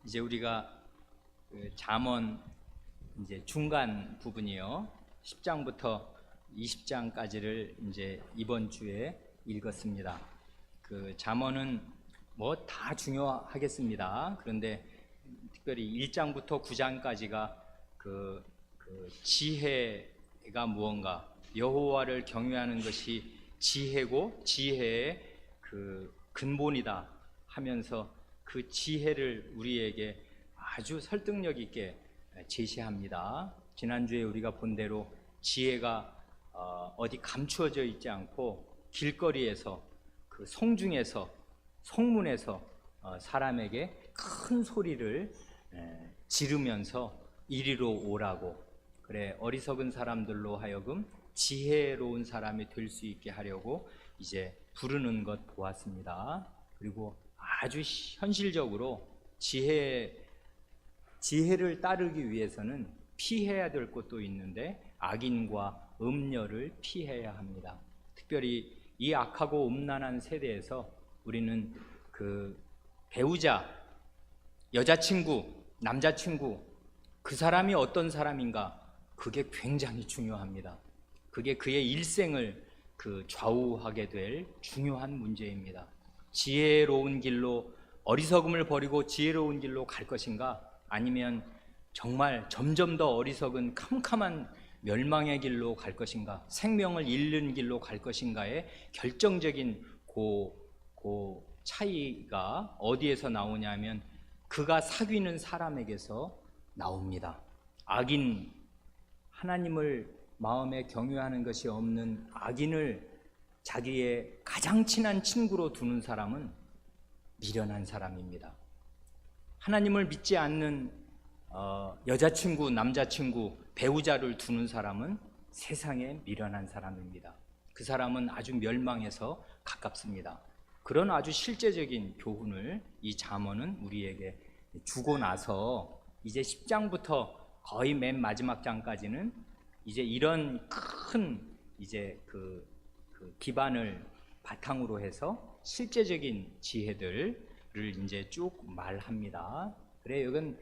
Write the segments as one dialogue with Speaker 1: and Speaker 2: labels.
Speaker 1: 이제 우리가 잠언 이제 중간 부분이요. 10장부터 20장까지를 이제 이번 주에 읽었습니다. 그 잠언은 뭐 다 중요하겠습니다. 그런데 특별히 1장부터 9장까지가 그 지혜가 무언가, 여호와를 경외하는 것이 지혜고 지혜의 그 근본이다 하면서 그 지혜를 우리에게 아주 설득력 있게 제시합니다. 지난주에 우리가 본 대로 지혜가 어디 감추어져 있지 않고 길거리에서, 그 성중에서, 성문에서 사람에게 큰 소리를 지르면서 이리로 오라고, 그래 어리석은 사람들로 하여금 지혜로운 사람이 될 수 있게 하려고 이제 부르는 것 보았습니다. 그리고 아주 현실적으로 지혜를 따르기 위해서는 피해야 될 것도 있는데 악인과 음녀를 피해야 합니다. 특별히 이 악하고 음란한 세대에서 우리는 그 배우자, 여자친구, 남자친구, 그 사람이 어떤 사람인가, 그게 굉장히 중요합니다. 그게 그의 일생을 좌우하게 될 중요한 문제입니다. 지혜로운 길로, 어리석음을 버리고 지혜로운 길로 갈 것인가, 아니면 정말 점점 더 어리석은 캄캄한 멸망의 길로 갈 것인가, 생명을 잃는 길로 갈 것인가의 결정적인 그 차이가 어디에서 나오냐면 그가 사귀는 사람에게서 나옵니다. 악인, 하나님을 마음에 경외하는 것이 없는 악인을 자기의 가장 친한 친구로 두는 사람은 미련한 사람입니다. 하나님을 믿지 않는 여자친구, 남자친구, 배우자를 두는 사람은 세상에 미련한 사람입니다. 그 사람은 아주 멸망에서 가깝습니다. 그런 아주 실제적인 교훈을 이 잠언은 우리에게 주고 나서 이제 10장부터 거의 맨 마지막 장까지는 이제 이런 큰 이제 그 기반을 바탕으로 해서 실제적인 지혜들을 이제 쭉 말합니다. 그래, 이건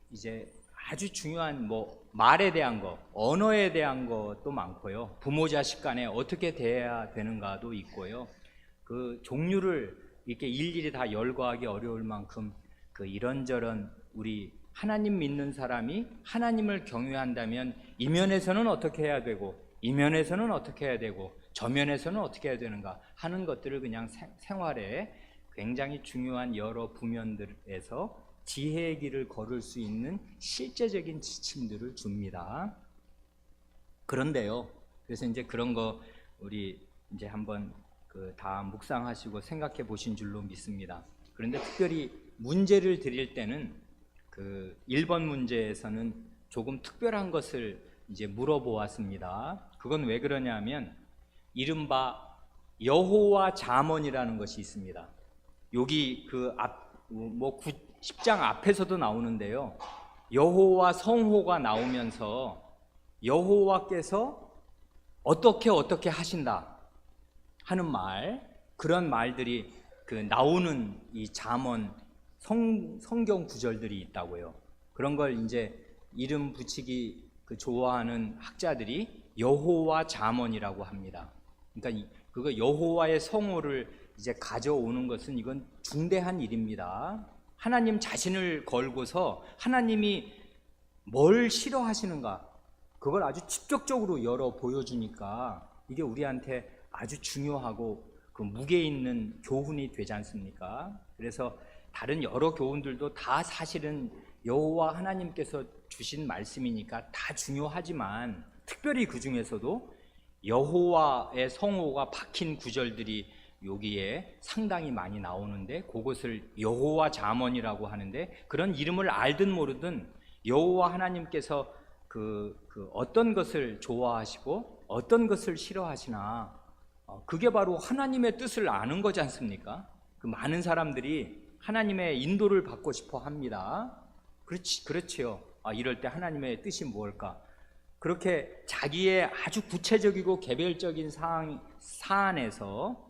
Speaker 1: 이제 아주 중요한 말에 대한 거, 언어에 대한 것도 많고요. 부모 자식 간에 어떻게 대해야 되는가도 있고요. 그 종류를 이렇게 일일이 다 열거하기 어려울 만큼 이런저런 우리 하나님 믿는 사람이 하나님을 경외한다면 이 면에서는 어떻게 해야 되고, 이 면에서는 어떻게 해야 되고, 저 면에서는 어떻게 해야 되는가 하는 것들을 그냥 생활에 굉장히 중요한 여러 부면들에서 지혜의 길을 걸을 수 있는 실제적인 지침들을 줍니다. 그런데요, 그래서 이제 그런 거 우리 이제 한번 다 묵상하시고 생각해 보신 줄로 믿습니다. 그런데 특별히 문제를 드릴 때는 1번 문제에서는 조금 특별한 것을 이제 물어보았습니다. 그건 왜 그러냐면 이른바 여호와 잠언이라는 것이 있습니다. 여기 10장 앞에서도 나오는데요. 여호와 성호가 나오면서 여호와께서 어떻게 하신다 하는 그런 말들이 나오는 이 잠언 성경 구절들이 있다고요. 그런 걸 이제 이름 붙이기 좋아하는 학자들이 여호와 잠언이라고 합니다. 그러니까 그거 여호와의 성호를 이제 가져오는 것은 이건 중대한 일입니다. 하나님 자신을 걸고서 하나님이 뭘 싫어하시는가, 그걸 아주 직접적으로 열어 보여주니까 이게 우리한테 아주 중요하고 무게 있는 교훈이 되지 않습니까? 그래서 다른 여러 교훈들도 다 사실은 여호와 하나님께서 주신 말씀이니까 다 중요하지만 특별히 그 중에서도 여호와의 성호가 박힌 구절들이 여기에 상당히 많이 나오는데 그것을 여호와 잠언이라고 하는데, 그런 이름을 알든 모르든 여호와 하나님께서 어떤 것을 좋아하시고 어떤 것을 싫어하시나, 그게 바로 하나님의 뜻을 아는 거지 않습니까? 많은 사람들이 하나님의 인도를 받고 싶어 합니다. 그렇지요. 이럴 때 하나님의 뜻이 무엇일까? 그렇게 자기의 아주 구체적이고 개별적인 사안에서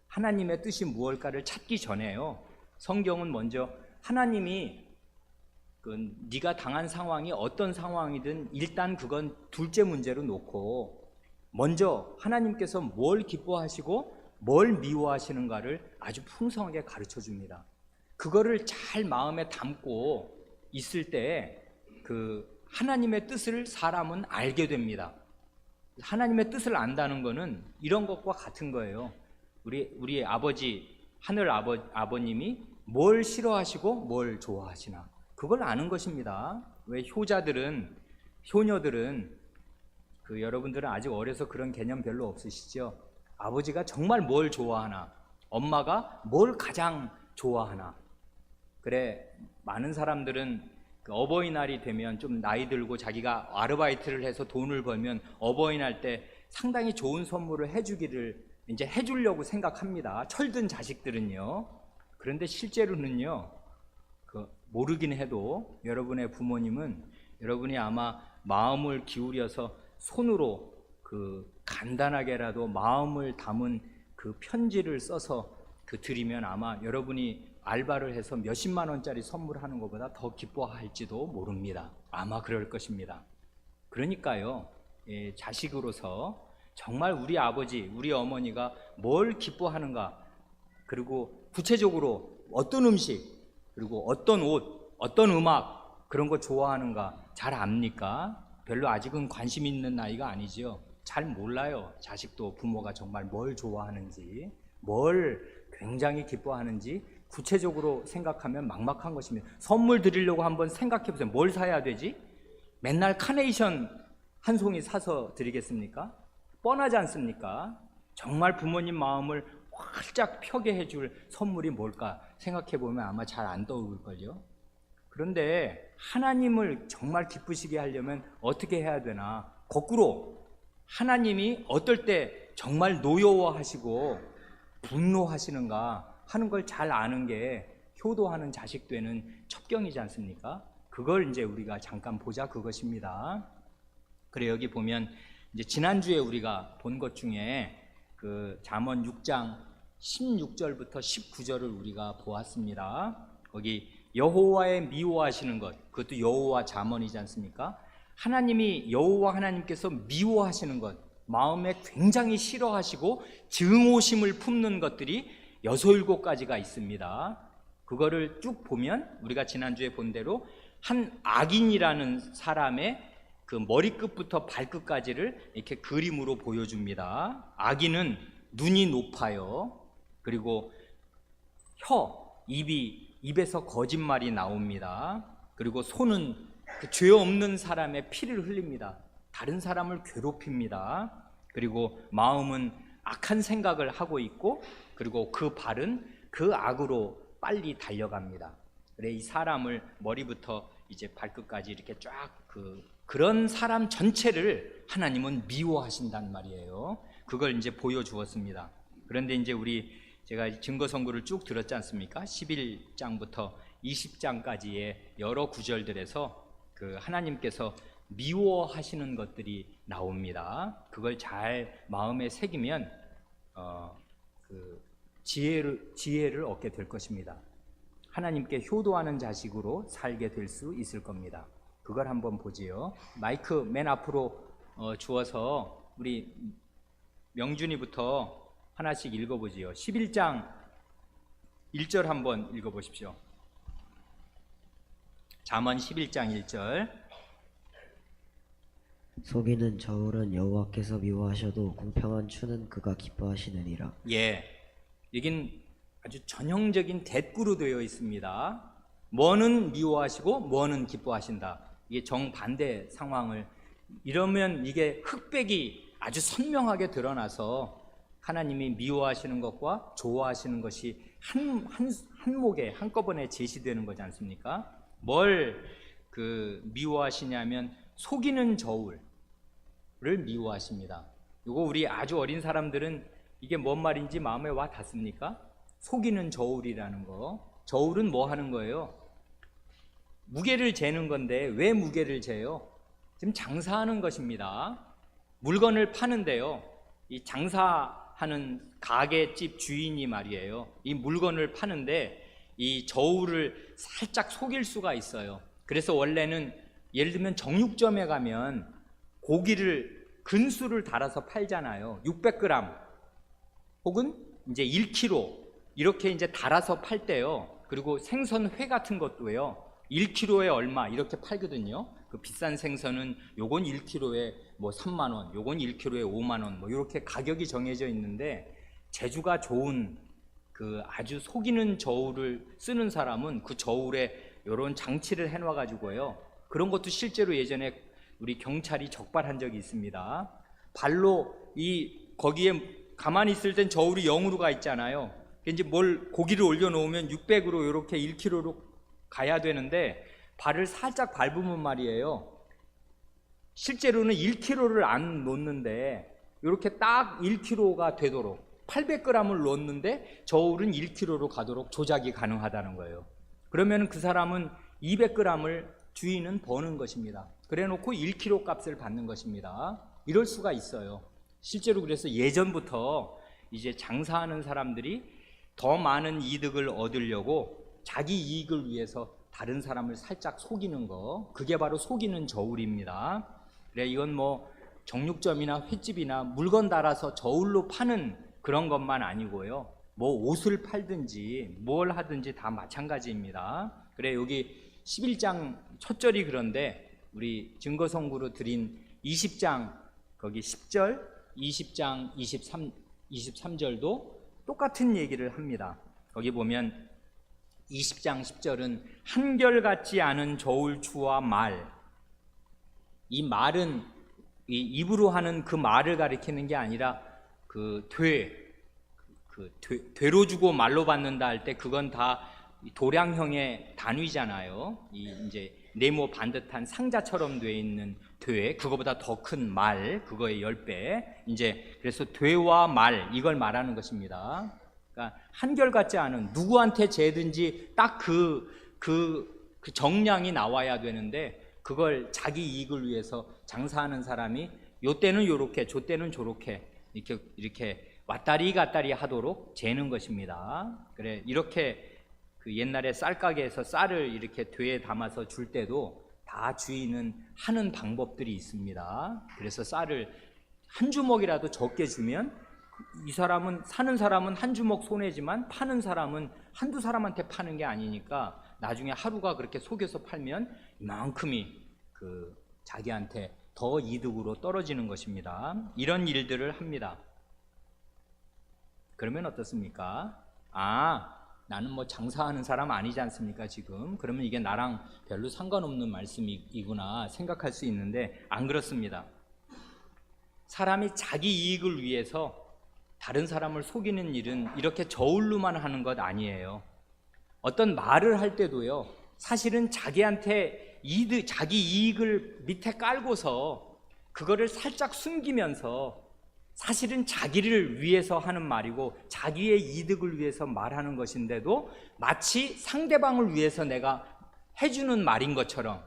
Speaker 1: 하나님의 뜻이 무엇일까를 찾기 전에요, 성경은 먼저 하나님이 네가 당한 상황이 어떤 상황이든 일단 그건 둘째 문제로 놓고 먼저 하나님께서 뭘 기뻐하시고 뭘 미워하시는가를 아주 풍성하게 가르쳐 줍니다. 그거를 잘 마음에 담고 있을 때 하나님의 뜻을 사람은 알게 됩니다. 하나님의 뜻을 안다는 것은 이런 것과 같은 거예요. 우리 아버지, 하늘 아버님이 뭘 싫어하시고 뭘 좋아하시나, 그걸 아는 것입니다. 왜 효녀들은 여러분들은 아직 어려서 그런 개념 별로 없으시죠? 아버지가 정말 뭘 좋아하나, 엄마가 뭘 가장 좋아하나. 그래, 많은 사람들은 어버이날이 되면 좀 나이 들고 자기가 아르바이트를 해서 돈을 벌면 어버이날 때 상당히 좋은 선물을 해주기를 이제 해주려고 생각합니다. 철든 자식들은요. 그런데 실제로는요, 모르긴 해도 여러분의 부모님은 여러분이 아마 마음을 기울여서 손으로 간단하게라도 마음을 담은 편지를 써서 드리면 아마 여러분이 알바를 해서 몇십만 원짜리 선물하는 것보다 더 기뻐할지도 모릅니다. 아마 그럴 것입니다. 그러니까요, 자식으로서 정말 우리 아버지, 우리 어머니가 뭘 기뻐하는가, 그리고 구체적으로 어떤 음식, 그리고 어떤 옷, 어떤 음악, 그런 거 좋아하는가 잘 압니까? 별로 아직은 관심 있는 나이가 아니죠. 잘 몰라요. 자식도 부모가 정말 뭘 좋아하는지, 뭘 굉장히 기뻐하는지 구체적으로 생각하면 막막한 것입니다. 선물 드리려고 한번 생각해 보세요. 뭘 사야 되지? 맨날 카네이션 한 송이 사서 드리겠습니까? 뻔하지 않습니까? 정말 부모님 마음을 활짝 펴게 해줄 선물이 뭘까 생각해 보면 아마 잘 안 떠오를걸요. 그런데 하나님을 정말 기쁘시게 하려면 어떻게 해야 되나? 거꾸로 하나님이 어떨 때 정말 노여워하시고 분노하시는가 하는 걸 잘 아는 게 효도하는 자식 되는 첩경이지 않습니까? 그걸 이제 우리가 잠깐 보자, 그것입니다. 그래, 여기 보면 이제 지난주에 우리가 본 것 중에 잠언 6장 16절부터 19절을 우리가 보았습니다. 거기 여호와의 미워하시는 것, 그것도 여호와 잠언이지 않습니까? 하나님이, 여호와 하나님께서 미워하시는 것, 마음에 굉장히 싫어하시고 증오심을 품는 것들이 6, 7가지가 있습니다. 그거를 쭉 보면 우리가 지난주에 본 대로 한 악인이라는 사람의 머리끝부터 발끝까지를 이렇게 그림으로 보여줍니다. 악인은 눈이 높아요. 그리고 입에서 거짓말이 나옵니다. 그리고 손은 죄 없는 사람의 피를 흘립니다. 다른 사람을 괴롭힙니다. 그리고 마음은 악한 생각을 하고 있고, 그리고 그 발은 그 악으로 빨리 달려갑니다. 그래, 이 사람을 머리부터 이제 발끝까지 이렇게 쫙 그런 사람 전체를 하나님은 미워하신단 말이에요. 그걸 이제 보여주었습니다. 그런데 이제 제가 증거 선고를 쭉 들었지 않습니까? 11장부터 20장까지의 여러 구절들에서 하나님께서 미워하시는 것들이 나옵니다. 그걸 잘 마음에 새기면 지혜를 얻게 될 것입니다. 하나님께 효도하는 자식으로 살게 될 수 있을 겁니다. 그걸 한번 보지요. 마이크 맨 앞으로 주어서 우리 명준이부터 하나씩 읽어보지요. 11장 1절 한번 읽어보십시오. 잠언 11장 1절.
Speaker 2: 속이는 저울은 여호와께서 미워하셔도 공평한 추는 그가 기뻐하시느니라.
Speaker 1: 예, 여긴 아주 전형적인 대꾸로 되어 있습니다. 뭐는 미워하시고 뭐는 기뻐하신다. 이게 정반대 상황을, 이러면 이게 흑백이 아주 선명하게 드러나서 하나님이 미워하시는 것과 좋아하시는 것이 한목에 한꺼번에 제시되는 거지 않습니까? 뭘 미워하시냐면 속이는 저울을 미워하십니다. 이거 우리 아주 어린 사람들은 이게 뭔 말인지 마음에 와 닿습니까? 속이는 저울이라는 거. 저울은 뭐 하는 거예요? 무게를 재는 건데 왜 무게를 재요? 지금 장사하는 것입니다. 물건을 파는데요, 이 장사하는 가게집 주인이 말이에요, 이 물건을 파는데 이 저울을 살짝 속일 수가 있어요. 그래서 원래는 예를 들면 정육점에 가면 고기를 근수를 달아서 팔잖아요. 600g 혹은 이제 1kg 이렇게 이제 달아서 팔 때요. 그리고 생선회 같은 것도요. 1kg에 얼마 이렇게 팔거든요. 그 비싼 생선은 요건 1kg에 뭐 3만 원, 요건 1kg에 5만 원, 뭐 이렇게 가격이 정해져 있는데 재주가 좋은 그 아주 속이는 저울을 쓰는 사람은 그 저울에 이런 장치를 해놔 가지고요. 그런 것도 실제로 예전에 우리 경찰이 적발한 적이 있습니다. 발로 거기에 가만히 있을 땐 저울이 0으로 가 있잖아요. 이제 뭘 고기를 올려놓으면 600으로 이렇게 1kg로 가야 되는데 발을 살짝 밟으면 말이에요. 실제로는 1kg를 안 놓는데 이렇게 딱 1kg가 되도록 800g을 놓는데 저울은 1kg로 가도록 조작이 가능하다는 거예요. 그러면 그 사람은 200g을 주인은 버는 것입니다. 그래 놓고 1kg 값을 받는 것입니다. 이럴 수가 있어요. 실제로 그래서 예전부터 이제 장사하는 사람들이 더 많은 이득을 얻으려고 자기 이익을 위해서 다른 사람을 살짝 속이는 거, 그게 바로 속이는 저울입니다. 그래, 이건 뭐 정육점이나 횟집이나 물건 달아서 저울로 파는 그런 것만 아니고요. 뭐 옷을 팔든지 뭘 하든지 다 마찬가지입니다. 그래, 여기 11장 첫 절이 그런데 우리 증거선고로 드린 20장 거기 10절, 20장 23절도 똑같은 얘기를 합니다. 거기 보면 20장 10절은 한결같지 않은 저울추와 말, 이 말은 이 입으로 하는 그 말을 가리키는 게 아니라 되로 주고 말로 받는다 할 때 그건 다 도량형의 단위잖아요. 이제 네모 반듯한 상자처럼 돼 있는 그거보다 더 큰 말, 그거의 10배. 이제 그래서 되와 말, 이걸 말하는 것입니다. 그러니까 한결같지 않은, 누구한테 재든지 딱 그 정량이 나와야 되는데 그걸 자기 이익을 위해서 장사하는 사람이 요 때는 요렇게, 저 때는 저렇게 이렇게 왔다리 갔다리 하도록 재는 것입니다. 그래, 이렇게 그 옛날에 쌀가게에서 쌀을 이렇게 되에 담아서 줄 때도 다 주인은 하는 방법들이 있습니다. 그래서 쌀을 한 주먹이라도 적게 주면 이 사람은, 사는 사람은 한 주먹 손해지만 파는 사람은 한두 사람한테 파는 게 아니니까 나중에 하루가 그렇게 속여서 팔면 이만큼이 그 자기한테 더 이득으로 떨어지는 것입니다. 이런 일들을 합니다. 그러면 어떻습니까? 나는 뭐 장사하는 사람 아니지 않습니까 지금? 그러면 이게 나랑 별로 상관없는 말씀이구나 생각할 수 있는데 안 그렇습니다. 사람이 자기 이익을 위해서 다른 사람을 속이는 일은 이렇게 저울로만 하는 것 아니에요. 어떤 말을 할 때도요, 사실은 자기한테 자기 이익을 밑에 깔고서 그거를 살짝 숨기면서 사실은 자기를 위해서 하는 말이고 자기의 이득을 위해서 말하는 것인데도 마치 상대방을 위해서 내가 해주는 말인 것처럼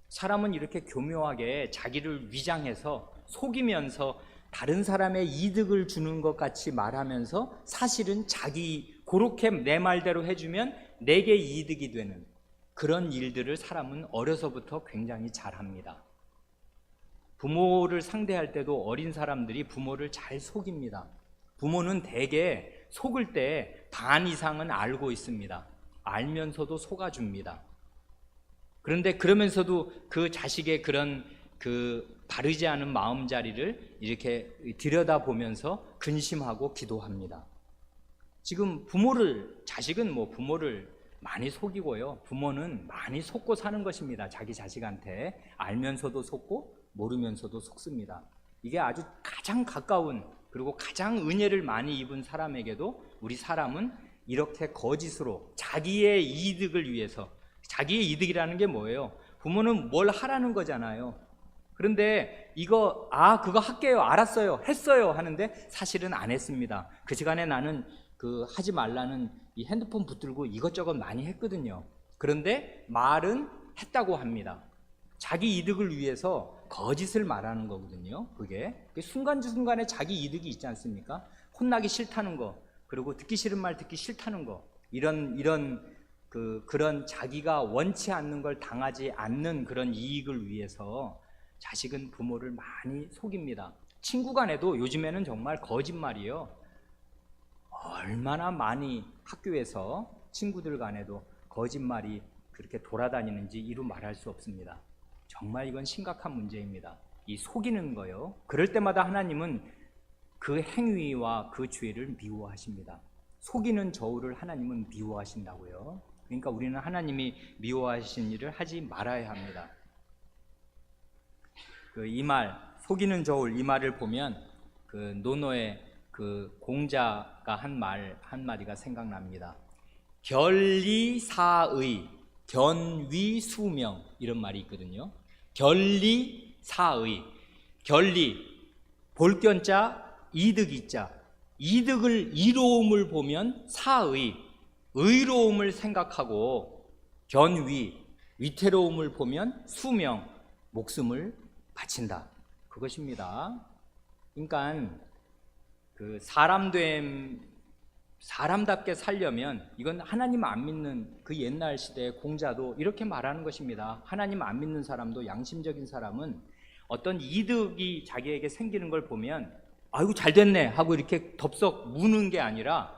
Speaker 1: 사람은 이렇게 교묘하게 자기를 위장해서 속이면서 다른 사람의 이득을 주는 것 같이 말하면서 사실은 그렇게 내 말대로 해주면 내게 이득이 되는 그런 일들을 사람은 어려서부터 굉장히 잘합니다. 부모를 상대할 때도 어린 사람들이 부모를 잘 속입니다. 부모는 대개 속을 때 반 이상은 알고 있습니다. 알면서도 속아줍니다. 그런데 그러면서도 그 자식의 그런 바르지 않은 마음자리를 이렇게 들여다보면서 근심하고 기도합니다. 지금 자식은 뭐 부모를 많이 속이고요. 부모는 많이 속고 사는 것입니다. 자기 자식한테 알면서도 속고 모르면서도 속습니다. 이게 아주 가장 가까운 그리고 가장 은혜를 많이 입은 사람에게도 우리 사람은 이렇게 거짓으로 자기의 이득을 위해서, 자기의 이득이라는 게 뭐예요? 부모는 뭘 하라는 거잖아요. 그런데 그거 할게요, 알았어요, 했어요 하는데 사실은 안 했습니다. 그 시간에 나는 하지 말라는 이 핸드폰 붙들고 이것저것 많이 했거든요. 그런데 말은 했다고 합니다. 자기 이득을 위해서 거짓을 말하는 거거든요. 그게 순간순간에 자기 이득이 있지 않습니까? 혼나기 싫다는 거, 그리고 듣기 싫은 말 듣기 싫다는 거, 이런 그런 자기가 원치 않는 걸 당하지 않는 그런 이익을 위해서 자식은 부모를 많이 속입니다. 친구 간에도 요즘에는 정말 거짓말이에요. 얼마나 많이 학교에서 친구들 간에도 거짓말이 그렇게 돌아다니는지 이루 말할 수 없습니다. 정말 이건 심각한 문제입니다. 이 속이는 거요. 그럴 때마다 하나님은 그 행위와 그 죄를 미워하십니다. 속이는 저울을 하나님은 미워하신다고요. 그러니까 우리는 하나님이 미워하신 일을 하지 말아야 합니다. 이 말, 속이는 저울, 이 말을 보면 노노의 공자가 한 말 한마디가 생각납니다. 결리사의, 견위수명, 이런 말이 있거든요. 결리사의, 결리, 볼견자, 이득이자, 이득을 이로움을 보면 사의, 의로움을 생각하고, 견위, 위태로움을 보면 수명, 목숨을 바친다. 그것입니다. 그러니까 사람답게 살려면 이건 하나님 안 믿는 그 옛날 시대의 공자도 이렇게 말하는 것입니다. 하나님 안 믿는 사람도, 양심적인 사람은 어떤 이득이 자기에게 생기는 걸 보면 아이고 잘 됐네 하고 이렇게 덥석 무는 게 아니라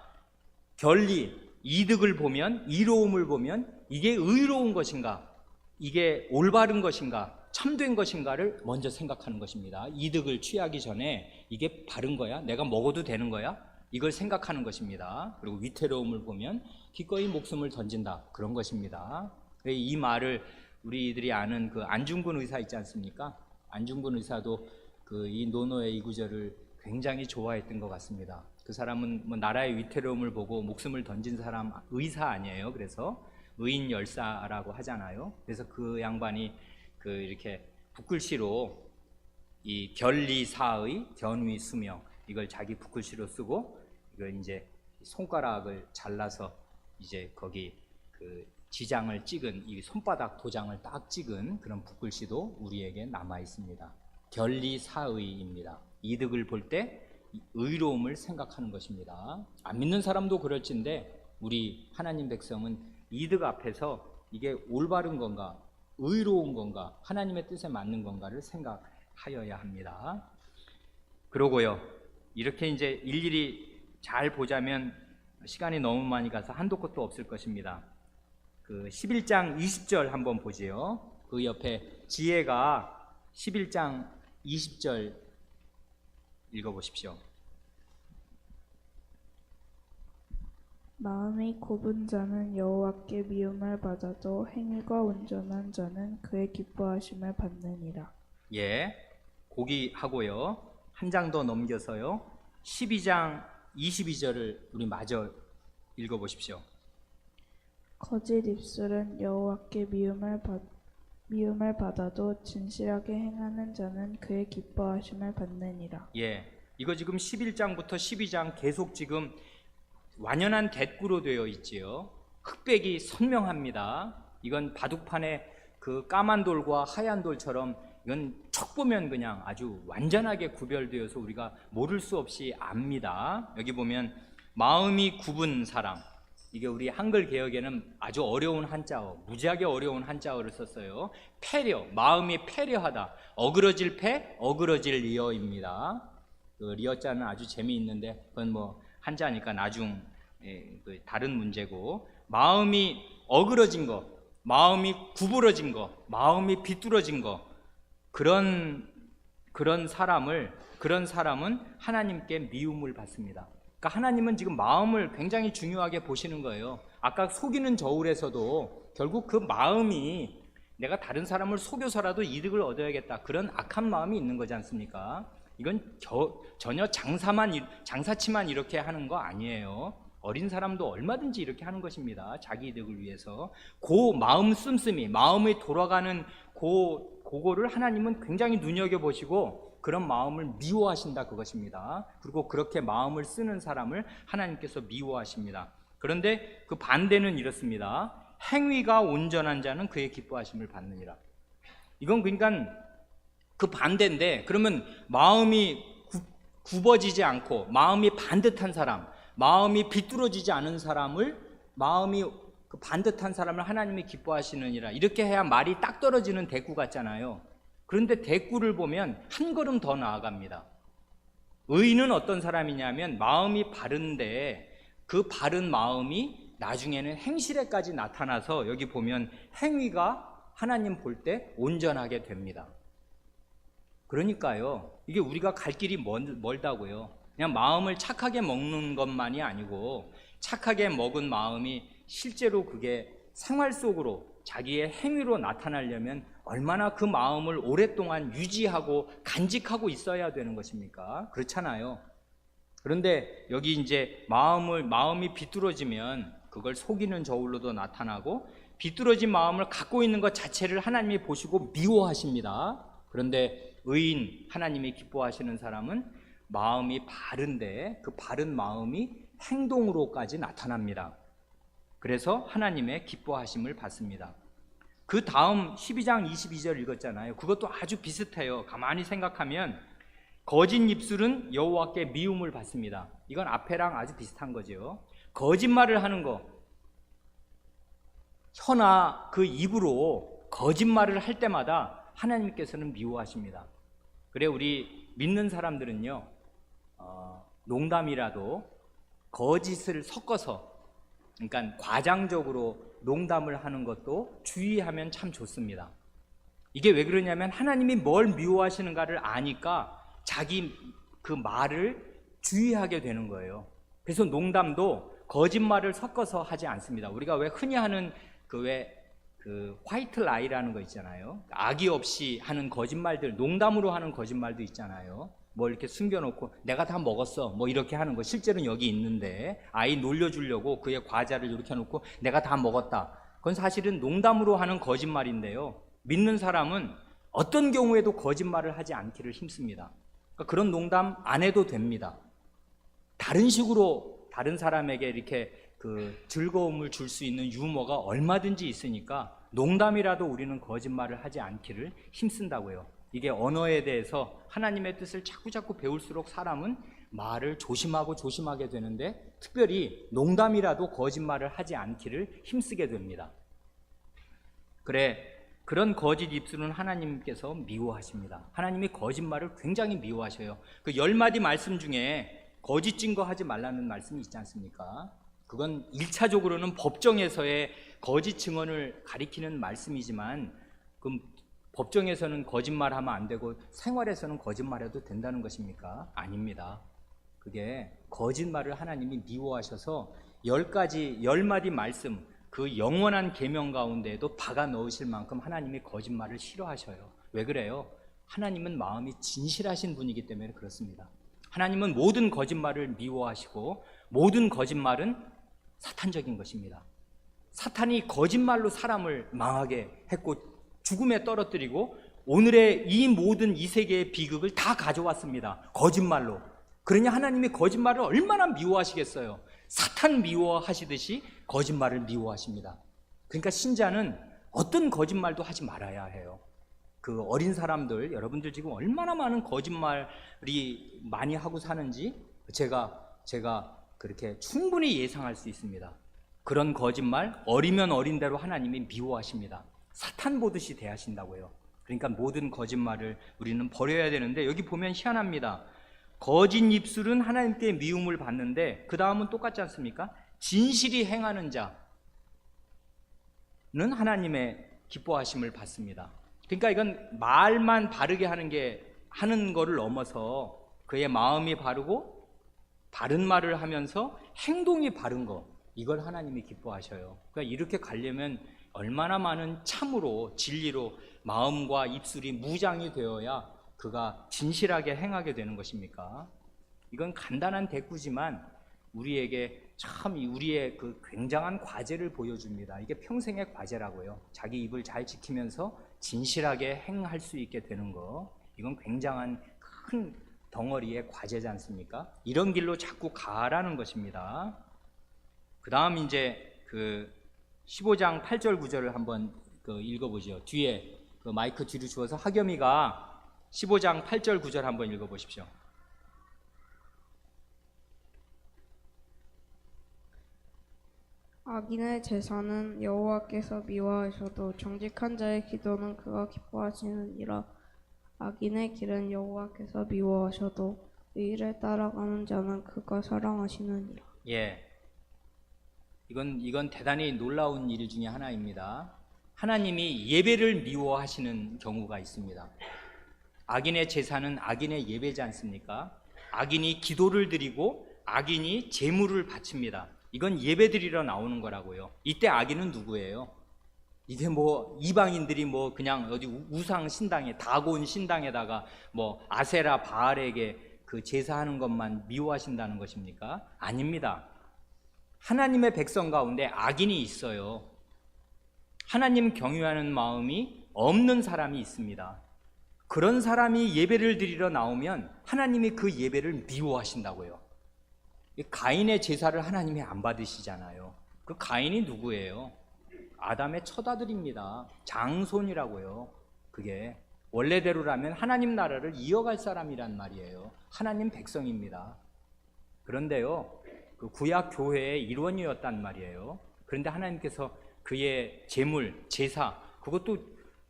Speaker 1: 결리, 이득을 보면, 이로움을 보면 이게 의로운 것인가, 이게 올바른 것인가, 참된 것인가를 먼저 생각하는 것입니다. 이득을 취하기 전에 이게 바른 거야? 내가 먹어도 되는 거야? 이걸 생각하는 것입니다. 그리고 위태로움을 보면 기꺼이 목숨을 던진다. 그런 것입니다. 이 말을 우리들이 아는 안중근 의사 있지 않습니까? 안중근 의사도 이 노노의 이 구절을 굉장히 좋아했던 것 같습니다. 그 사람은 뭐 나라의 위태로움을 보고 목숨을 던진 사람, 의사 아니에요. 그래서 의인열사라고 하잖아요. 그래서 그 양반이 이렇게 붓글씨로 이 결리사의, 견위수명, 이걸 자기 붓글씨로 쓰고 이걸 이제 손가락을 잘라서 이제 거기 지장을 찍은, 이 손바닥 도장을 딱 찍은 그런 붓글씨도 우리에게 남아 있습니다. 결리사의입니다. 이득을 볼 때 의로움을 생각하는 것입니다. 안 믿는 사람도 그럴진데 우리 하나님 백성은 이득 앞에서 이게 올바른 건가, 의로운 건가, 하나님의 뜻에 맞는 건가를 생각하여야 합니다. 그러고요, 이렇게 이제 일일이 잘 보자면 시간이 너무 많이 가서 한도 끝도 없을 것입니다. 11장 20절 한번 보지요. 그 옆에 지혜가 11장 20절 읽어보십시오.
Speaker 3: 마음이 굽은 자는 여호와께 미움을 받아도 행위가 온전한 자는 그의 기뻐하심을 받느니라.
Speaker 1: 예, 고기 하고요. 한 장 더 넘겨서요. 12장 22절을 우리 마저 읽어보십시오.
Speaker 3: 거짓 입술은 여호와께 미움을 받아도 진실하게 행하는 자는 그의 기뻐하심을 받느니라.
Speaker 1: 예, 이거 지금 11장부터 12장 계속 지금 완연한 대꾸로 되어 있지요. 흑백이 선명합니다. 이건 바둑판에 까만 돌과 하얀 돌처럼 이건 척 보면 그냥 아주 완전하게 구별되어서 우리가 모를 수 없이 압니다. 여기 보면 마음이 굽은 사람, 이게 우리 한글 개역에는 아주 어려운 한자어, 무지하게 어려운 한자어를 썼어요. 패려, 마음이 패려하다. 어그러질 패, 어그러질 리어입니다. 리어자는 아주 재미있는데 그건 뭐 한자니까 나중 다른 문제고, 마음이 어그러진 거, 마음이 구부러진 거, 마음이 비뚤어진 거, 그런 사람은 하나님께 미움을 받습니다. 그러니까 하나님은 지금 마음을 굉장히 중요하게 보시는 거예요. 아까 속이는 저울에서도 결국 그 마음이 내가 다른 사람을 속여서라도 이득을 얻어야겠다, 그런 악한 마음이 있는 거지 않습니까? 이건 전혀 장사치만 이렇게 하는 거 아니에요. 어린 사람도 얼마든지 이렇게 하는 것입니다. 자기 이득을 위해서. 마음 씀씀이, 마음이 돌아가는 그거를 하나님은 굉장히 눈여겨보시고 그런 마음을 미워하신다, 그것입니다. 그리고 그렇게 마음을 쓰는 사람을 하나님께서 미워하십니다. 그런데 그 반대는 이렇습니다. 행위가 온전한 자는 그의 기뻐하심을 받느니라. 이건 그러니까 그 반대인데, 그러면 마음이 굽어지지 않고 마음이 반듯한 사람, 마음이 비뚤어지지 않은 사람을 마음이 그 반듯한 사람을 하나님이 기뻐하시느니라 이렇게 해야 말이 딱 떨어지는 대꾸 같잖아요. 그런데 대꾸를 보면 한 걸음 더 나아갑니다. 의인은 어떤 사람이냐면 마음이 바른데 그 바른 마음이 나중에는 행실에까지 나타나서 여기 보면 행위가 하나님 볼 때 온전하게 됩니다. 그러니까요, 이게 우리가 갈 길이 멀다고요. 그냥 마음을 착하게 먹는 것만이 아니고 착하게 먹은 마음이 실제로 그게 생활 속으로 자기의 행위로 나타나려면 얼마나 그 마음을 오랫동안 유지하고 간직하고 있어야 되는 것입니까? 그렇잖아요. 그런데 여기 이제 마음이 비뚤어지면 그걸 속이는 저울로도 나타나고 비뚤어진 마음을 갖고 있는 것 자체를 하나님이 보시고 미워하십니다. 그런데 의인, 하나님이 기뻐하시는 사람은 마음이 바른데 그 바른 마음이 행동으로까지 나타납니다. 그래서 하나님의 기뻐하심을 받습니다. 그 다음 12장 22절 읽었잖아요. 그것도 아주 비슷해요. 가만히 생각하면 거짓 입술은 여호와께 미움을 받습니다. 이건 앞에랑 아주 비슷한 거죠. 거짓말을 하는 거, 혀나 그 입으로 거짓말을 할 때마다 하나님께서는 미워하십니다. 그래 우리 믿는 사람들은요, 농담이라도 거짓을 섞어서, 그러니까 과장적으로 농담을 하는 것도 주의하면 참 좋습니다. 이게 왜 그러냐면 하나님이 뭘 미워하시는가를 아니까 자기 그 말을 주의하게 되는 거예요. 그래서 농담도 거짓말을 섞어서 하지 않습니다. 우리가 왜 흔히 하는 그 화이트 라이라는 거 있잖아요. 악의 없이 하는 거짓말들, 농담으로 하는 거짓말도 있잖아요. 뭐 이렇게 숨겨놓고 내가 다 먹었어 뭐 이렇게 하는 거, 실제로는 여기 있는데 아이 놀려주려고 그의 과자를 이렇게 해놓고 내가 다 먹었다. 그건 사실은 농담으로 하는 거짓말인데요, 믿는 사람은 어떤 경우에도 거짓말을 하지 않기를 힘씁니다. 그러니까 그런 농담 안 해도 됩니다. 다른 식으로 다른 사람에게 이렇게 그 즐거움을 줄 수 있는 유머가 얼마든지 있으니까 농담이라도 우리는 거짓말을 하지 않기를 힘쓴다고요. 이게 언어에 대해서 하나님의 뜻을 자꾸자꾸 배울수록 사람은 말을 조심하게 되는데 특별히 농담이라도 거짓말을 하지 않기를 힘쓰게 됩니다. 그런 거짓 입술은 하나님께서 미워하십니다. 하나님이 거짓말을 굉장히 미워하셔요. 그 10마디 말씀 중에 거짓 증거하지 말라는 말씀이 있지 않습니까? 그건 1차적으로는 법정에서의 거짓 증언을 가리키는 말씀이지만 그럼 법정에서는 거짓말하면 안 되고 생활에서는 거짓말해도 된다는 것입니까? 아닙니다. 그게 거짓말을 하나님이 미워하셔서 10마디 말씀, 그 영원한 계명 가운데에도 박아 넣으실 만큼 하나님이 거짓말을 싫어하셔요. 왜 그래요? 하나님은 마음이 진실하신 분이기 때문에 그렇습니다. 하나님은 모든 거짓말을 미워하시고 모든 거짓말은 사탄적인 것입니다. 사탄이 거짓말로 사람을 망하게 했고 죽음에 떨어뜨리고 오늘의 이 모든 이 세계의 비극을 다 가져왔습니다. 거짓말로. 그러니 하나님이 거짓말을 얼마나 미워하시겠어요? 사탄 미워하시듯이 거짓말을 미워하십니다. 그러니까 신자는 어떤 거짓말도 하지 말아야 해요. 그 어린 사람들, 여러분들 지금 얼마나 많은 거짓말이 많이 하고 사는지 제가 그렇게 충분히 예상할 수 있습니다. 그런 거짓말, 어리면 어린 대로 하나님이 미워하십니다. 사탄 보듯이 대하신다고요. 그러니까 모든 거짓말을 우리는 버려야 되는데 여기 보면 희한합니다. 거짓 입술은 하나님께 미움을 받는데 그 다음은 똑같지 않습니까? 진실이 행하는 자는 하나님의 기뻐하심을 받습니다. 그러니까 이건 말만 바르게 하는 거를 넘어서 그의 마음이 바르고 바른 말을 하면서 행동이 바른 거, 이걸 하나님이 기뻐하셔요. 그러니까 이렇게 가려면 얼마나 많은 참으로 진리로 마음과 입술이 무장이 되어야 그가 진실하게 행하게 되는 것입니까? 이건 간단한 대꾸지만 우리에게 참 우리의 그 굉장한 과제를 보여줍니다. 이게 평생의 과제라고요. 자기 입을 잘 지키면서 진실하게 행할 수 있게 되는 거, 이건 굉장한 큰 덩어리의 과제지 않습니까? 이런 길로 자꾸 가라는 것입니다. 그 다음 이제 그 15장 8절 9절을 한번 읽어보죠. 뒤에 그 마이크 뒤로 주어서 하겸이가 15장 8절 9절 한번 읽어보십시오.
Speaker 4: 악인의 제사는 여호와께서 미워하셔도 정직한 자의 기도는 그가 기뻐하시느니라. 악인의 길은 여호와께서 미워하셔도 의를 따라가는 자는 그가 사랑하시느니라.
Speaker 1: 예, 이건 대단히 놀라운 일 중에 하나입니다. 하나님이 예배를 미워하시는 경우가 있습니다. 악인의 제사는 악인의 예배지 않습니까? 악인이 기도를 드리고 악인이 제물을 바칩니다. 이건 예배 드리러 나오는 거라고요. 이때 악인은 누구예요? 이게 뭐 이방인들이 뭐 그냥 어디 우상 신당에 다곤 신당에다가 뭐 아세라 바알에게 그 제사하는 것만 미워하신다는 것입니까? 아닙니다. 하나님의 백성 가운데 악인이 있어요. 하나님 경유하는 마음이 없는 사람이 있습니다. 그런 사람이 예배를 드리러 나오면 하나님이 그 예배를 미워하신다고요. 가인의 제사를 하나님이 안 받으시잖아요. 그 가인이 누구예요? 아담의 첫아들입니다. 장손이라고요. 그게 원래대로라면 하나님 나라를 이어갈 사람이란 말이에요. 하나님 백성입니다. 그런데요, 그 구약 교회의 일원이었단 말이에요. 그런데 하나님께서 그의 제물, 제사, 그것도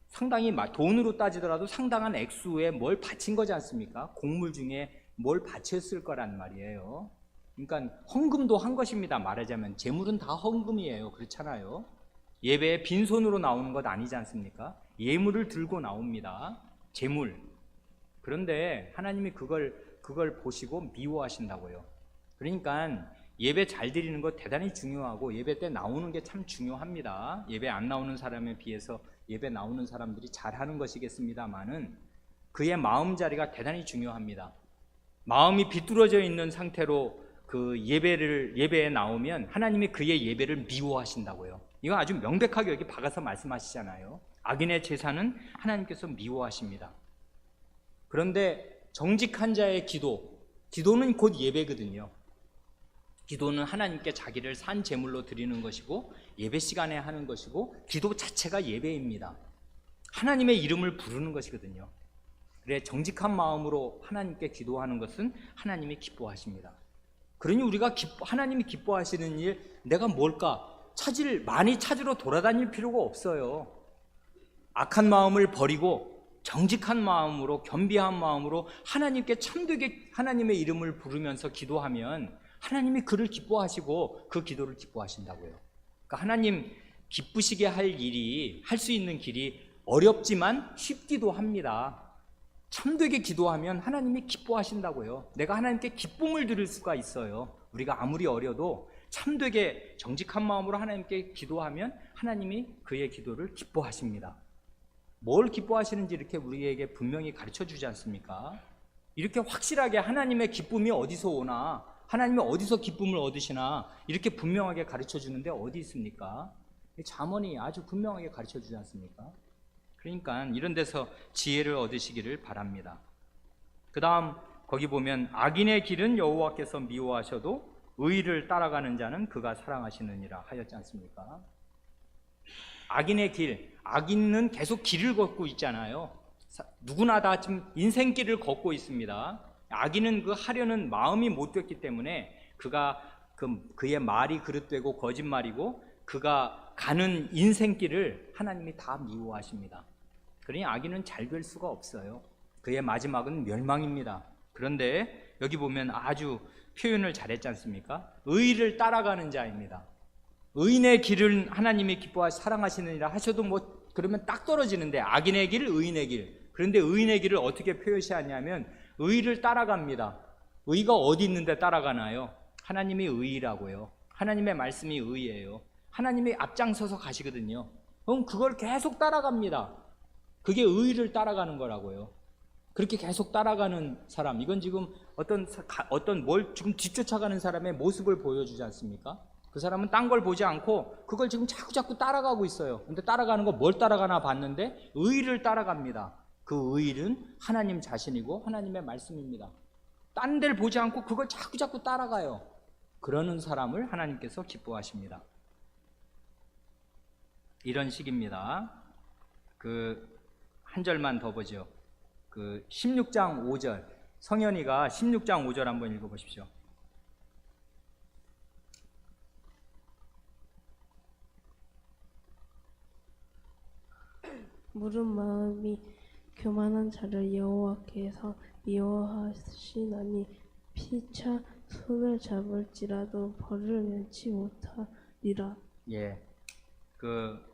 Speaker 1: 상당히 돈으로 따지더라도 상당한 액수에 뭘 바친 거지 않습니까? 곡물 중에 뭘 바쳤을 거란 말이에요. 그러니까 헌금도 한 것입니다. 말하자면 제물은 다 헌금이에요. 그렇잖아요. 예배에 빈손으로 나오는 것 아니지 않습니까? 예물을 들고 나옵니다. 제물. 그런데 하나님이 그걸 보시고 미워하신다고요. 그러니까 예배 잘 드리는 거 대단히 중요하고 예배 때 나오는 게 참 중요합니다. 예배 안 나오는 사람에 비해서 예배 나오는 사람들이 잘하는 것이겠습니다만은 그의 마음자리가 대단히 중요합니다. 마음이 비뚤어져 있는 상태로 그 예배에 나오면 하나님이 그의 예배를 미워하신다고요. 이거 아주 명백하게 여기 박아서 말씀하시잖아요. 악인의 제사는 하나님께서 미워하십니다. 그런데 정직한 자의 기도는 곧 예배거든요. 기도는 하나님께 자기를 산 제물로 드리는 것이고 예배 시간에 하는 것이고 기도 자체가 예배입니다. 하나님의 이름을 부르는 것이거든요. 그래 정직한 마음으로 하나님께 기도하는 것은 하나님이 기뻐하십니다. 그러니 우리가 하나님이 기뻐하시는 일 내가 뭘까? 많이 찾으러 돌아다닐 필요가 없어요. 악한 마음을 버리고 정직한 마음으로 겸비한 마음으로 하나님께 참되게 하나님의 이름을 부르면서 기도하면 하나님이 그를 기뻐하시고 그 기도를 기뻐하신다고요. 그러니까 하나님 기쁘시게 할 수 있는 길이 어렵지만 쉽기도 합니다. 참되게 기도하면 하나님이 기뻐하신다고요. 내가 하나님께 기쁨을 드릴 수가 있어요. 우리가 아무리 어려도 참되게 정직한 마음으로 하나님께 기도하면 하나님이 그의 기도를 기뻐하십니다. 뭘 기뻐하시는지 이렇게 우리에게 분명히 가르쳐 주지 않습니까? 이렇게 확실하게 하나님의 기쁨이 어디서 오나, 하나님이 어디서 기쁨을 얻으시나 이렇게 분명하게 가르쳐 주는데 어디 있습니까? 잠언이 아주 분명하게 가르쳐 주지 않습니까? 그러니까 이런 데서 지혜를 얻으시기를 바랍니다. 그 다음 거기 보면 악인의 길은 여호와께서 미워하셔도 의를 따라가는 자는 그가 사랑하시느니라 하였지 않습니까? 악인의 길, 악인은 계속 길을 걷고 있잖아요. 누구나 다 지금 인생길을 걷고 있습니다. 악인은 그 하려는 마음이 못 됐기 때문에 그의 말이 그릇되고 거짓말이고 그가 가는 인생길을 하나님이 다 미워하십니다. 그러니 악인은 잘 될 수가 없어요. 그의 마지막은 멸망입니다. 그런데 여기 보면 아주 표현을 잘했지 않습니까? 의를 따라가는 자입니다. 의인의 길은 하나님이 기뻐하시 사랑하시느니라 하셔도 뭐 그러면 딱 떨어지는데 악인의 길, 의인의 길. 그런데 의인의 길을 어떻게 표시하냐면 의를 따라갑니다. 의가 어디 있는데 따라가나요? 하나님이 의라고요. 하나님의 말씀이 의예요. 하나님이 앞장서서 가시거든요. 그럼 그걸 계속 따라갑니다. 그게 의를 따라가는 거라고요. 그렇게 계속 따라가는 사람, 이건 지금 뭘 지금 뒤쫓아가는 사람의 모습을 보여주지 않습니까? 그 사람은 딴 걸 보지 않고 그걸 지금 자꾸 따라가고 있어요. 근데 따라가는 거 뭘 따라가나 봤는데 의를 따라갑니다. 그 의는 하나님 자신이고 하나님의 말씀입니다. 딴 데를 보지 않고 그걸 자꾸 따라가요. 그러는 사람을 하나님께서 기뻐하십니다. 이런 식입니다. 한 절만 더 보죠. 16장 5절, 성현이가 16장 5절 한번 읽어보십시오.
Speaker 5: 무른 마음이 교만한 자를 여호와께서 미워하시나니 피차 손을 잡을지라도 벌을 면치 못하리라.
Speaker 1: 예,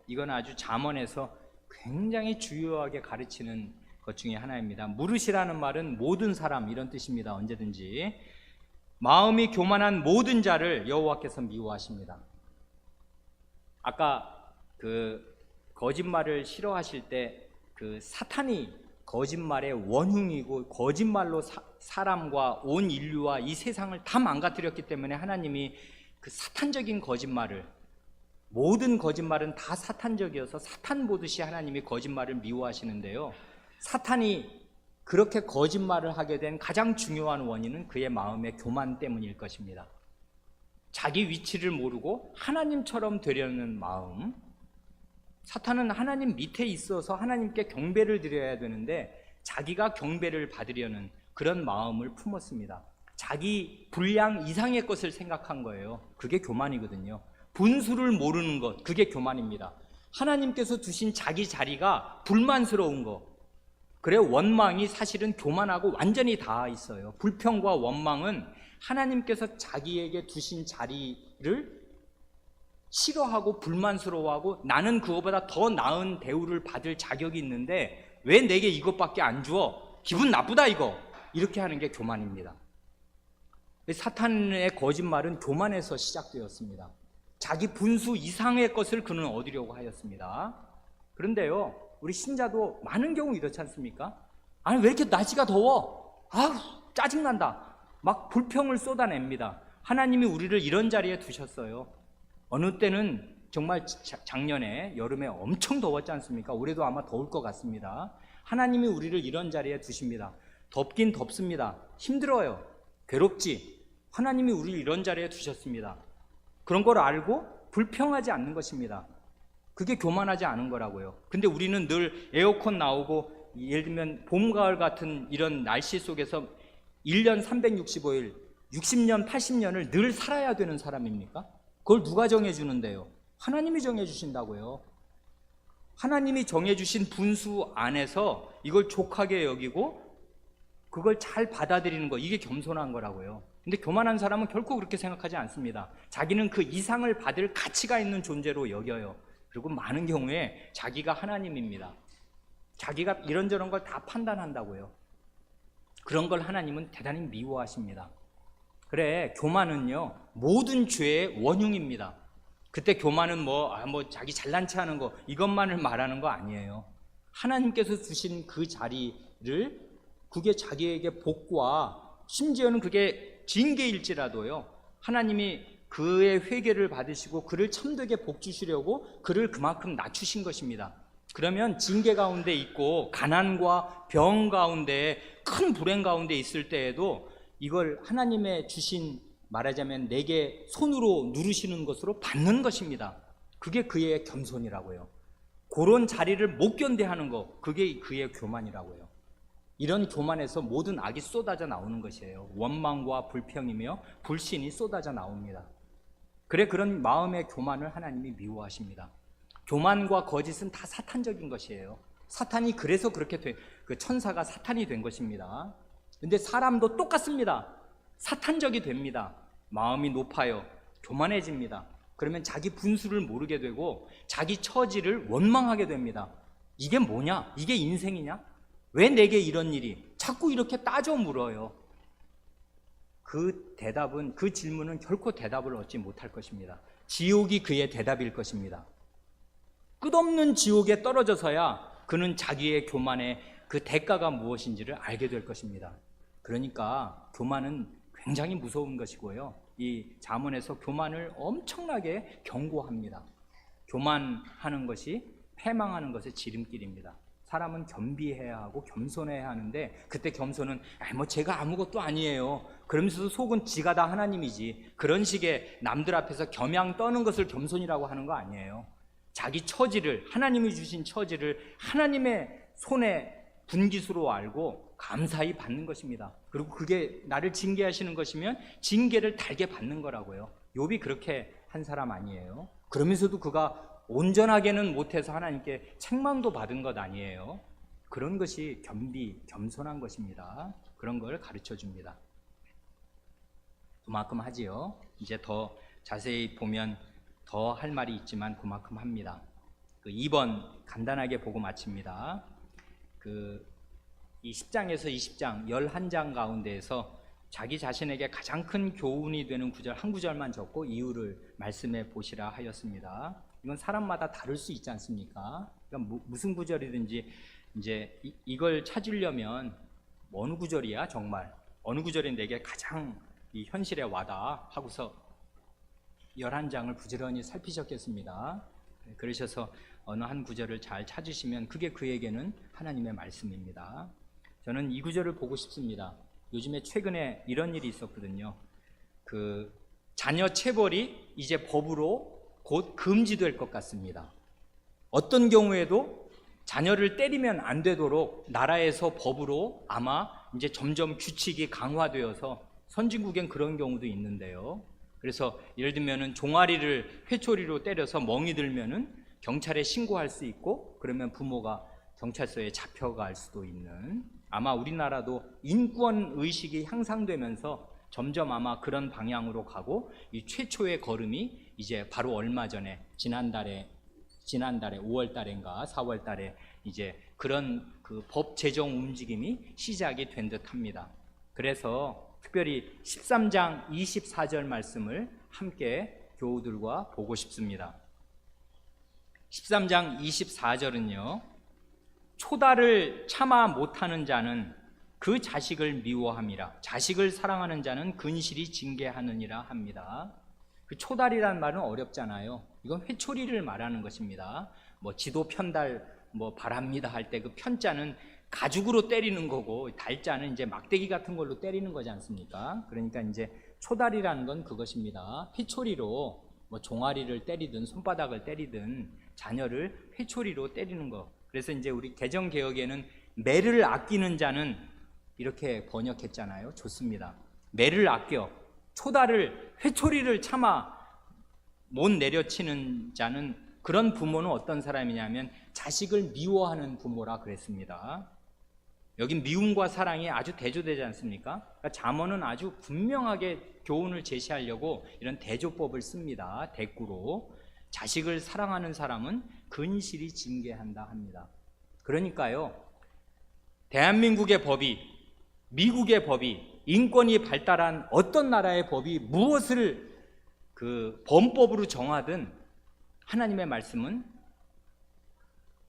Speaker 1: 이건 아주 잠언에서 굉장히 주요하게 가르치는 것 중에 하나입니다. 무릇이라는 말은 모든 사람 이런 뜻입니다. 언제든지 마음이 교만한 모든 자를 여호와께서 미워하십니다. 아까 거짓말을 싫어하실 때 사탄이 거짓말의 원흉이고 거짓말로 사람과 온 인류와 이 세상을 다 망가뜨렸기 때문에 하나님이 그 사탄적인 거짓말을, 모든 거짓말은 다 사탄적이어서 사탄 보듯이 하나님이 거짓말을 미워하시는데요, 사탄이 그렇게 거짓말을 하게 된 가장 중요한 원인은 그의 마음의 교만 때문일 것입니다. 자기 위치를 모르고 하나님처럼 되려는 마음. 사탄은 하나님 밑에 있어서 하나님께 경배를 드려야 되는데 자기가 경배를 받으려는 그런 마음을 품었습니다. 자기 분량 이상의 것을 생각한 거예요. 그게 교만이거든요. 분수를 모르는 것, 그게 교만입니다. 하나님께서 두신 자기 자리가 불만스러운 거, 그래 원망이 사실은 교만하고 완전히 닿아 있어요. 불평과 원망은 하나님께서 자기에게 두신 자리를 싫어하고 불만스러워하고 나는 그거보다 더 나은 대우를 받을 자격이 있는데 왜 내게 이것밖에 안 주어? 기분 나쁘다 이거. 이렇게 하는 게 교만입니다. 사탄의 거짓말은 교만에서 시작되었습니다. 자기 분수 이상의 것을 그는 얻으려고 하였습니다. 그런데요, 우리 신자도 많은 경우 이렇지 않습니까? 아니 왜 이렇게 날씨가 더워? 짜증난다. 막 불평을 쏟아냅니다. 하나님이 우리를 이런 자리에 두셨어요. 어느 때는 정말 작년에 여름에 엄청 더웠지 않습니까? 올해도 아마 더울 것 같습니다. 하나님이 우리를 이런 자리에 두십니다. 덥긴 덥습니다. 힘들어요. 괴롭지. 하나님이 우리를 이런 자리에 두셨습니다. 그런 걸 알고 불평하지 않는 것입니다. 그게 교만하지 않은 거라고요. 근데 우리는 늘 에어컨 나오고 예를 들면 봄, 가을 같은 이런 날씨 속에서 1년 365일 60년, 80년을 늘 살아야 되는 사람입니까? 그걸 누가 정해주는데요? 하나님이 정해주신다고요. 하나님이 정해주신 분수 안에서 이걸 족하게 여기고 그걸 잘 받아들이는 거, 이게 겸손한 거라고요. 근데 교만한 사람은 결코 그렇게 생각하지 않습니다. 자기는 그 이상을 받을 가치가 있는 존재로 여겨요. 그리고 많은 경우에 자기가 하나님입니다. 자기가 이런저런 걸 다 판단한다고요. 그런 걸 하나님은 대단히 미워하십니다. 그래, 교만은요 모든 죄의 원흉입니다. 그때 교만은 자기 잘난 체 하는 거, 이것만을 말하는 거 아니에요. 하나님께서 주신 그 자리를, 그게 자기에게 복과 심지어는 그게 징계일지라도요, 하나님이 그의 회개를 받으시고 그를 참되게 복 주시려고 그를 그만큼 낮추신 것입니다. 그러면 징계 가운데 있고 가난과 병 가운데 큰 불행 가운데 있을 때에도 이걸 하나님의 주신, 말하자면 내게 손으로 누르시는 것으로 받는 것입니다. 그게 그의 겸손이라고요. 그런 자리를 못 견뎌하는 거, 그게 그의 교만이라고요. 이런 교만에서 모든 악이 쏟아져 나오는 것이에요. 원망과 불평이며 불신이 쏟아져 나옵니다. 그래, 그런 마음의 교만을 하나님이 미워하십니다. 교만과 거짓은 다 사탄적인 것이에요. 사탄이 그래서 그렇게 그 천사가 사탄이 된 것입니다. 근데 사람도 똑같습니다. 사탄적이 됩니다. 마음이 높아요. 교만해집니다. 그러면 자기 분수를 모르게 되고 자기 처지를 원망하게 됩니다. 이게 뭐냐? 이게 인생이냐? 왜 내게 이런 일이? 자꾸 이렇게 따져 물어요. 그 대답은, 그 질문은 결코 대답을 얻지 못할 것입니다. 지옥이 그의 대답일 것입니다. 끝없는 지옥에 떨어져서야 그는 자기의 교만의 그 대가가 무엇인지를 알게 될 것입니다. 그러니까 교만은 굉장히 무서운 것이고요, 이 잠언에서 교만을 엄청나게 경고합니다. 교만하는 것이 패망하는 것의 지름길입니다. 사람은 겸비해야 하고 겸손해야 하는데, 그때 겸손은 제가 아무것도 아니에요 그러면서도 속은 지가 다 하나님이지, 그런 식의 남들 앞에서 겸양 떠는 것을 겸손이라고 하는 거 아니에요. 자기 처지를, 하나님이 주신 처지를 하나님의 손에 분깃으로 알고 감사히 받는 것입니다. 그리고 그게 나를 징계하시는 것이면 징계를 달게 받는 거라고요. 욥이 그렇게 한 사람 아니에요. 그러면서도 그가 온전하게는 못해서 하나님께 책망도 받은 것 아니에요. 그런 것이 겸손한 것입니다. 그런 걸 가르쳐 줍니다. 그만큼 하지요. 이제 더 자세히 보면 더 할 말이 있지만 그만큼 합니다. 2번 간단하게 보고 마칩니다. 이 10장에서 20장 11장 가운데에서 자기 자신에게 가장 큰 교훈이 되는 구절 한 구절만 적고 이유를 말씀해 보시라 하였습니다. 이건 사람마다 다를 수 있지 않습니까? 그러니까 무슨 구절이든지 이제 이걸 찾으려면 어느 구절이야 정말 어느 구절이 내게 가장 이 현실에 와닿아 하고서 11장을 부지런히 살피셨겠습니다. 그러셔서 어느 한 구절을 잘 찾으시면 그게 그에게는 하나님의 말씀입니다. 저는 이 구절을 보고 싶습니다. 요즘에 최근에 이런 일이 있었거든요. 자녀 체벌이 이제 법으로 곧 금지될 것 같습니다. 어떤 경우에도 자녀를 때리면 안 되도록 나라에서 법으로 아마 이제 점점 규칙이 강화되어서 선진국엔 그런 경우도 있는데요. 그래서 예를 들면은 종아리를 회초리로 때려서 멍이 들면은 경찰에 신고할 수 있고 그러면 부모가 경찰서에 잡혀갈 수도 있는 아마 우리나라도 인권 의식이 향상되면서 점점 아마 그런 방향으로 가고 이 최초의 걸음이 이제 바로 얼마 전에 지난달에 5월 달인가 4월 달에 이제 그런 법 제정 움직임이 시작이 된 듯합니다. 그래서 특별히 13장 24절 말씀을 함께 교우들과 보고 싶습니다. 13장 24절은요. 초다를 참아 못하는 자는 그 자식을 미워함이라 자식을 사랑하는 자는 근실이 징계하느니라 합니다. 초달이라는 말은 어렵잖아요. 이건 회초리를 말하는 것입니다. 지도 편달 바랍니다 할 때 그 편자는 가죽으로 때리는 거고 달자는 이제 막대기 같은 걸로 때리는 거지 않습니까? 그러니까 이제 초달이라는 건 그것입니다. 회초리로 종아리를 때리든 손바닥을 때리든 자녀를 회초리로 때리는 거. 그래서 이제 우리 개정개혁에는 매를 아끼는 자는 이렇게 번역했잖아요. 좋습니다. 매를 아껴 초달을 회초리를 참아 못 내려치는 자는 그런 부모는 어떤 사람이냐면 자식을 미워하는 부모라 그랬습니다. 여기 미움과 사랑이 아주 대조되지 않습니까? 그러니까 잠언은 아주 분명하게 교훈을 제시하려고 이런 대조법을 씁니다. 대꾸로 자식을 사랑하는 사람은 근실이 징계한다 합니다. 그러니까요, 대한민국의 법이, 미국의 법이, 인권이 발달한 어떤 나라의 법이 무엇을 범법으로 정하든 하나님의 말씀은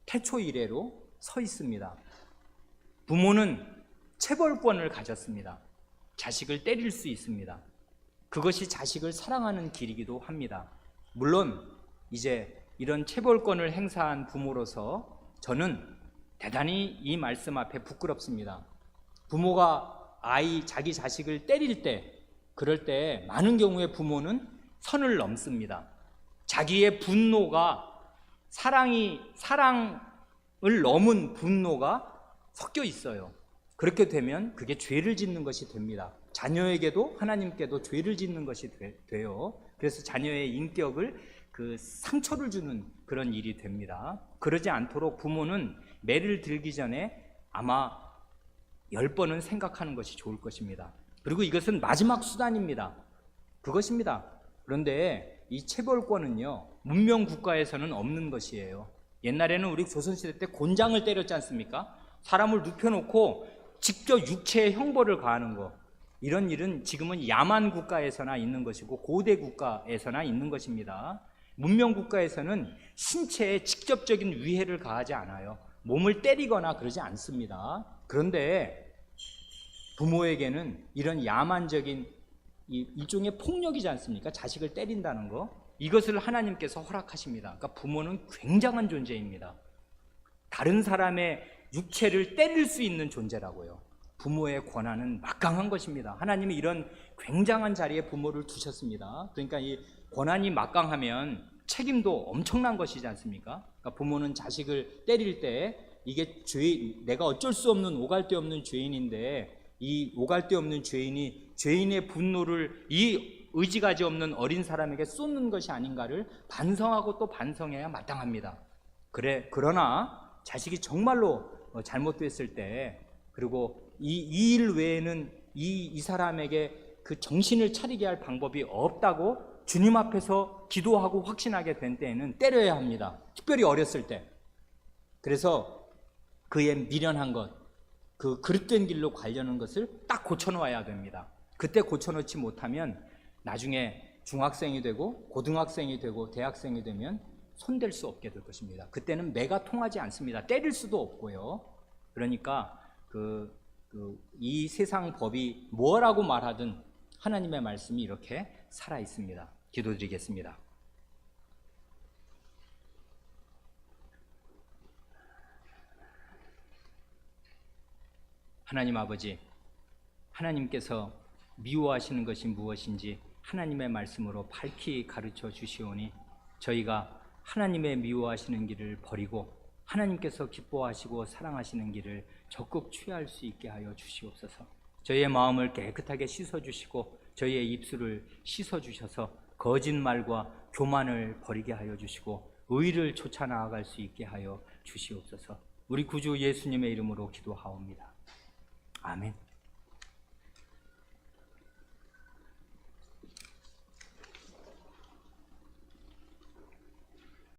Speaker 1: 태초 이래로 서 있습니다. 부모는 체벌권을 가졌습니다. 자식을 때릴 수 있습니다. 그것이 자식을 사랑하는 길이기도 합니다. 물론 이제 이런 체벌권을 행사한 부모로서 저는 대단히 이 말씀 앞에 부끄럽습니다. 부모가 자기 자식을 때릴 때, 그럴 때 많은 경우에 부모는 선을 넘습니다. 자기의 분노가 사랑을 넘은 분노가 섞여 있어요. 그렇게 되면 그게 죄를 짓는 것이 됩니다. 자녀에게도 하나님께도 죄를 짓는 것이 돼요. 그래서 자녀의 인격을 상처를 주는 그런 일이 됩니다. 그러지 않도록 부모는 매를 들기 전에 아마 10번은 생각하는 것이 좋을 것입니다. 그리고 이것은 마지막 수단입니다. 그것입니다. 그런데 이 체벌권은요, 문명 국가에서는 없는 것이에요. 옛날에는 우리 조선시대 때 곤장을 때렸지 않습니까? 사람을 눕혀놓고 직접 육체의 형벌을 가하는 거. 이런 일은 지금은 야만 국가에서나 있는 것이고 고대 국가에서나 있는 것입니다. 문명 국가에서는 신체에 직접적인 위해를 가하지 않아요. 몸을 때리거나 그러지 않습니다. 그런데 부모에게는 이런 야만적인 일종의 폭력이지 않습니까? 자식을 때린다는 거. 이것을 하나님께서 허락하십니다. 그러니까 부모는 굉장한 존재입니다. 다른 사람의 육체를 때릴 수 있는 존재라고요. 부모의 권한은 막강한 것입니다. 하나님이 이런 굉장한 자리에 부모를 두셨습니다. 그러니까 이 권한이 막강하면 책임도 엄청난 것이지 않습니까? 그러니까 부모는 자식을 때릴 때 이게 내가 어쩔 수 없는 오갈 데 없는 죄인인데 이 오갈 데 없는 죄인이 죄인의 분노를 이 의지가지 없는 어린 사람에게 쏟는 것이 아닌가를 반성하고 또 반성해야 마땅합니다. 그러나 자식이 정말로 잘못됐을 때, 그리고 이 일 외에는 이 사람에게 그 정신을 차리게 할 방법이 없다고 주님 앞에서 기도하고 확신하게 된 때에는 때려야 합니다. 특별히 어렸을 때. 그래서 그의 미련한 것, 그 그릇된 길로 가려는 것을 딱 고쳐놓아야 됩니다. 그때 고쳐놓지 못하면 나중에 중학생이 되고 고등학생이 되고 대학생이 되면 손댈 수 없게 될 것입니다. 그때는 매가 통하지 않습니다. 때릴 수도 없고요. 그러니까 이 세상 법이 뭐라고 말하든 하나님의 말씀이 이렇게 살아 있습니다. 기도드리겠습니다. 하나님 아버지, 하나님께서 미워하시는 것이 무엇인지 하나님의 말씀으로 밝히 가르쳐 주시오니 저희가 하나님의 미워하시는 길을 버리고 하나님께서 기뻐하시고 사랑하시는 길을 적극 취할 수 있게 하여 주시옵소서. 저희의 마음을 깨끗하게 씻어주시고 저희의 입술을 씻어주셔서 거짓말과 교만을 버리게 하여 주시고 의를 쫓아 나아갈 수 있게 하여 주시옵소서. 우리 구주 예수님의 이름으로 기도하옵니다. 아멘.